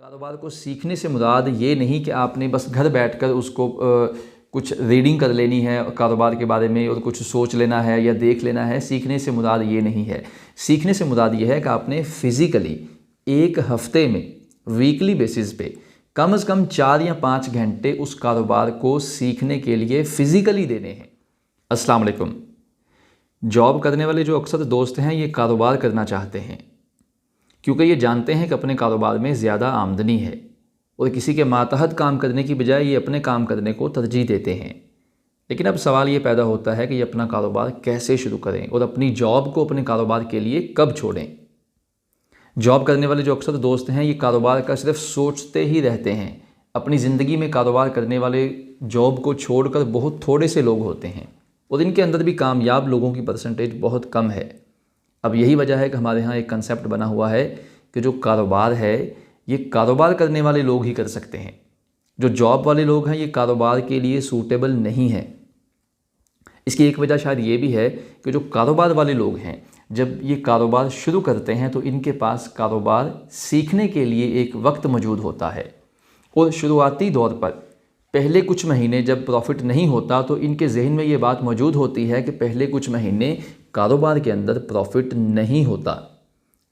कारोबार को सीखने से मुराद ये नहीं कि आपने बस घर बैठकर उसको कुछ रीडिंग कर लेनी है कारोबार के बारे में और कुछ सोच लेना है या देख लेना है। सीखने से मुराद ये नहीं है। सीखने से मुराद ये है कि आपने फ़िज़िकली एक हफ़्ते में वीकली बेसिस पे कम से कम 4 या 5 घंटे उस कारोबार को सीखने के लिए फ़िज़िकली देने हैं। अस्सलाम वालेकुम। जॉब करने वाले जो अक्सर दोस्त हैं ये कारोबार करना चाहते हैं क्योंकि ये जानते हैं कि अपने कारोबार में ज़्यादा आमदनी है और किसी के मातहत काम करने की बजाय ये अपने काम करने को तरजीह देते हैं। लेकिन अब सवाल ये पैदा होता है कि ये अपना कारोबार कैसे शुरू करें और अपनी जॉब को अपने कारोबार के लिए कब छोड़ें। जॉब करने वाले जो अक्सर दोस्त हैं ये कारोबार का सिर्फ सोचते ही रहते हैं। अपनी ज़िंदगी में कारोबार करने वाले जॉब को छोड़कर बहुत थोड़े से लोग होते हैं और इनके अंदर भी कामयाब लोगों की परसेंटेज बहुत कम है। अब यही वजह है कि हमारे यहाँ एक कंसेप्ट बना हुआ है कि जो कारोबार है ये कारोबार करने वाले लोग ही कर सकते हैं। जो जॉब वाले लोग हैं ये कारोबार के लिए सूटेबल नहीं है। इसकी एक वजह शायद ये भी है कि जो कारोबार वाले लोग हैं जब ये कारोबार शुरू करते हैं तो इनके पास कारोबार सीखने के लिए एक वक्त मौजूद होता है और शुरुआती दौर पर पहले कुछ महीने जब प्रॉफिट नहीं होता तो इनके जहन में ये बात मौजूद होती है कि पहले कुछ महीने कारोबार के अंदर प्रॉफिट नहीं होता।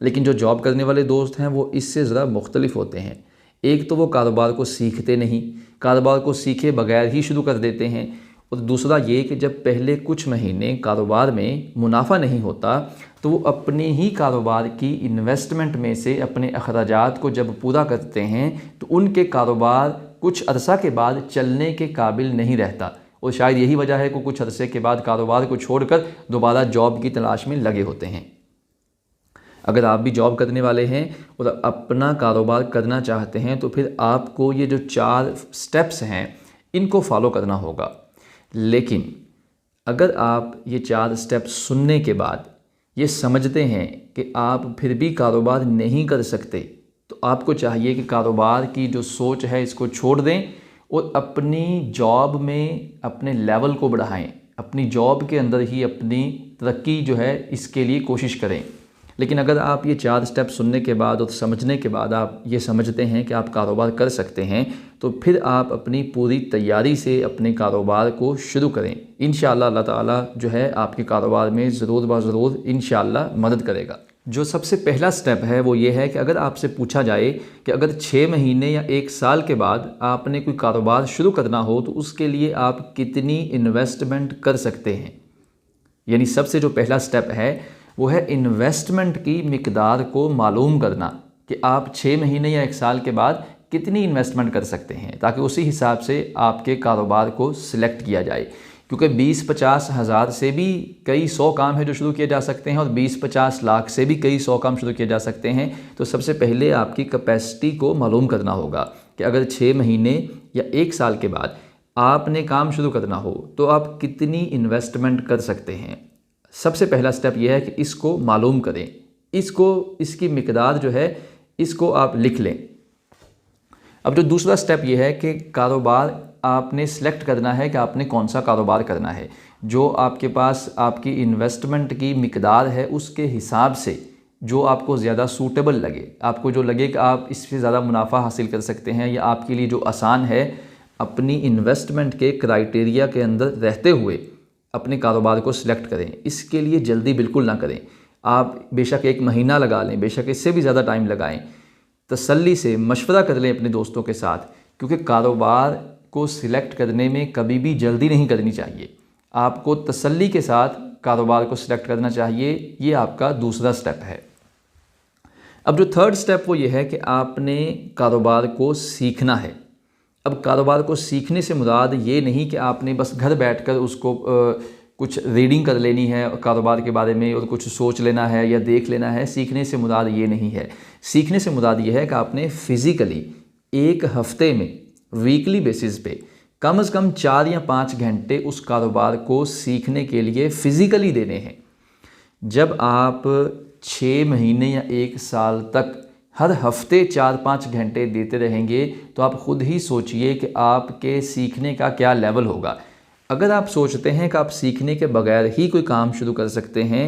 लेकिन जो जॉब करने वाले दोस्त हैं वो इससे ज़रा मुख्तलिफ होते हैं। एक तो वो कारोबार को सीखते नहीं, कारोबार को सीखे बगैर ही शुरू कर देते हैं, और दूसरा ये कि जब पहले कुछ महीने कारोबार में मुनाफा नहीं होता तो वो अपने ही कारोबार की इन्वेस्टमेंट में से अपने अखराजात को जब पूरा करते हैं तो उनके कारोबार कुछ अरसा के बाद चलने के काबिल नहीं रहता और शायद यही वजह है कि कुछ अरसे के बाद कारोबार को छोड़कर दोबारा जॉब की तलाश में लगे होते हैं। अगर आप भी जॉब करने वाले हैं और अपना कारोबार करना चाहते हैं तो फिर आपको ये जो 4 स्टेप्स हैं इनको फॉलो करना होगा। लेकिन अगर आप ये 4 स्टेप्स सुनने के बाद ये समझते हैं कि आप फिर भी कारोबार नहीं कर सकते तो आपको चाहिए कि कारोबार की जो सोच है इसको छोड़ दें और अपनी जॉब में अपने लेवल को बढ़ाएं। अपनी जॉब के अंदर ही अपनी तरक्की जो है इसके लिए कोशिश करें। लेकिन अगर आप ये 4 स्टेप सुनने के बाद और समझने के बाद आप ये समझते हैं कि आप कारोबार कर सकते हैं तो फिर आप अपनी पूरी तैयारी से अपने कारोबार को शुरू करें। इंशाअल्लाह अल्लाह ताला जो है आपके कारोबार में ज़रूर ब ज़रूर इंशाअल्लाह मदद करेगा। जो सबसे पहला स्टेप है वो ये है कि अगर आपसे पूछा जाए कि अगर 6 महीने या 1 साल के बाद आपने कोई कारोबार शुरू करना हो तो उसके लिए आप कितनी इन्वेस्टमेंट कर सकते हैं। यानी सबसे जो पहला स्टेप है वो है इन्वेस्टमेंट की मिकदार को मालूम करना कि आप 6 महीने या 1 साल के बाद कितनी इन्वेस्टमेंट कर सकते हैं ताकि उसी हिसाब से आपके कारोबार को सिलेक्ट किया जाए। क्योंकि 20-50 हज़ार से भी कई 100 काम है जो शुरू किए जा सकते हैं और 20-50 लाख से भी कई 100 काम शुरू किए जा सकते हैं। तो सबसे पहले आपकी कैपेसिटी को मालूम करना होगा कि अगर 6 महीने या 1 साल के बाद आपने काम शुरू करना हो तो आप कितनी इन्वेस्टमेंट कर सकते हैं। सबसे पहला स्टेप यह है कि इसको मालूम करें, इसकी मिकदार जो है इसको आप लिख लें। अब जो दूसरा स्टेप यह है कि कारोबार आपने सेलेक्ट करना है कि आपने कौन सा कारोबार करना है। जो आपके पास आपकी इन्वेस्टमेंट की मिकदार है उसके हिसाब से जो आपको ज़्यादा सूटेबल लगे, आपको जो लगे कि आप इससे ज़्यादा मुनाफा हासिल कर सकते हैं या आपके लिए जो आसान है, अपनी इन्वेस्टमेंट के क्राइटेरिया के अंदर रहते हुए अपने कारोबार को सिलेक्ट करें। इसके लिए जल्दी बिल्कुल ना करें। आप बेशक 1 महीना लगा लें, बेशक इससे भी ज़्यादा टाइम लगाएं, तसल्ली से मशवरा कर लें अपने दोस्तों के साथ, क्योंकि कारोबार को सिलेक्ट करने में कभी भी जल्दी नहीं करनी चाहिए। आपको तसल्ली के साथ कारोबार को सिलेक्ट करना चाहिए। ये आपका दूसरा स्टेप है। अब जो थर्ड स्टेप वो ये है कि आपने कारोबार को सीखना है। अब कारोबार को सीखने से मुराद ये नहीं कि आपने बस घर बैठकर उसको कुछ रीडिंग कर लेनी है कारोबार के बारे में और कुछ सोच लेना है या देख लेना है। सीखने से मुराद ये नहीं है। सीखने से मुराद ये है कि आपने फ़िज़िकली एक हफ़्ते में वीकली बेसिस पे कम से कम 4 या 5 घंटे उस कारोबार को सीखने के लिए फ़िज़िकली देने हैं। जब आप 6 महीने या 1 साल तक हर हफ्ते 4-5 घंटे देते रहेंगे तो आप ख़ुद ही सोचिए कि आपके सीखने का क्या लेवल होगा। अगर आप सोचते हैं कि आप सीखने के बगैर ही कोई काम शुरू कर सकते हैं